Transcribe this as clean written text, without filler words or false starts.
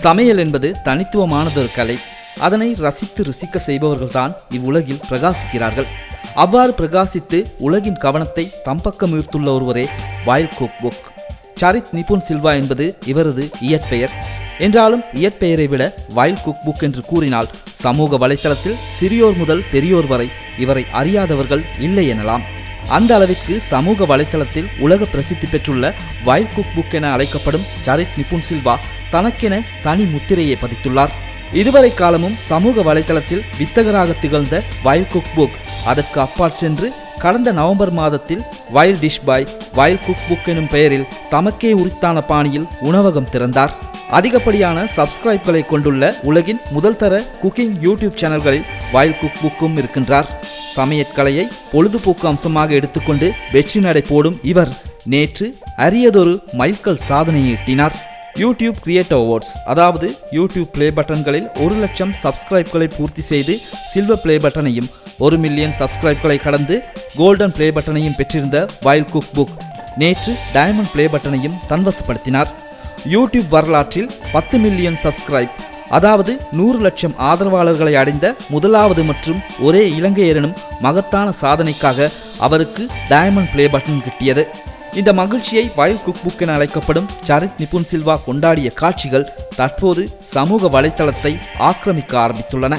சமையல் என்பது தனித்துவமானதொரு கலை. அதனை ரசித்து ருசிக்க செய்பவர்கள்தான் இவ்வுலகில் பிரகாசிக்கிறார்கள். அவ்வாறு பிரகாசித்து உலகின் கவனத்தை தம்பக்கம் ஈர்த்துள்ள ஒருவரே wild cook book. Charith Nipun Silva என்பது இவரது இயற்பெயர். என்றாலும் இயற்பெயரை விட வைல்ட் குக் புக் என்று கூறினால் சமூக வலைத்தளத்தில் சிறியோர் முதல் பெரியோர் வரை இவரை அறியாதவர்கள் இல்லை எனலாம். அந்த அளவிற்கு சமூக வலைத்தளத்தில் உலக பிரசித்தி பெற்றுள்ள வைல்ட் குக் புக் என அழைக்கப்படும் சரித் நிபுன் சில்வா தனக்கென தனி முத்திரையை பதித்துள்ளார். இதுவரை காலமும் சமூக வலைத்தளத்தில் வித்தகராக திகழ்ந்த வைல்ட் குக் புக் அதற்கு அப்பாற் சென்று கடந்த நவம்பர் மாதத்தில் வைல்ட் டிஷ் பாய் வைல்ட் குக் புக் எனும் பெயரில் தமக்கே உரித்தான பாணியில் உணவகம் திறந்தார். அதிகப்படியான சப்ஸ்கிரைப்களை கொண்டுள்ள உலகின் முதல் தர குக்கிங் யூடியூப் சேனல்களில் வைல்ட் குக் புக்கும் இருக்கின்றார். சமையற்கலையை பொழுதுபோக்கு அம்சமாக எடுத்துக்கொண்டு வெற்றி நடை போடும் இவர் நேற்று அரியதொரு மைல்கல் சாதனையை எட்டினார். யூடியூப் கிரியேட்டர் அவார்ட்ஸ், அதாவது யூடியூப் பிளே பட்டன்களில் 1,00,000 சப்ஸ்கிரைப்களை பூர்த்தி செய்து சில்வர் பிளே பட்டனையும் 1 மில்லியன் சப்ஸ்கிரைப்களை கடந்து கோல்டன் பிளே பட்டனையும் பெற்றிருந்த வைல்ட் குக் புக் நேற்று டைமண்ட் பிளே பட்டனையும் தன்வசப்படுத்தினார். யூடியூப் வரலாற்றில் 10 மில்லியன் சப்ஸ்கிரைப், அதாவது 100 லட்சம் ஆதரவாளர்களை அடைந்த முதலாவது மற்றும் ஒரே இலங்கையர் எனும் மகத்தான சாதனைக்காக அவருக்கு டைமண்ட் பிளே பட்டன் கிட்டியது. இந்த மகிழ்ச்சியை வைல்ட் குக் புக் என அழைக்கப்படும் சரித் நிபுன் சில்வா கொண்டாடிய காட்சிகள் தற்போது சமூக வலைத்தளத்தை ஆக்கிரமிக்க ஆரம்பித்துள்ளன.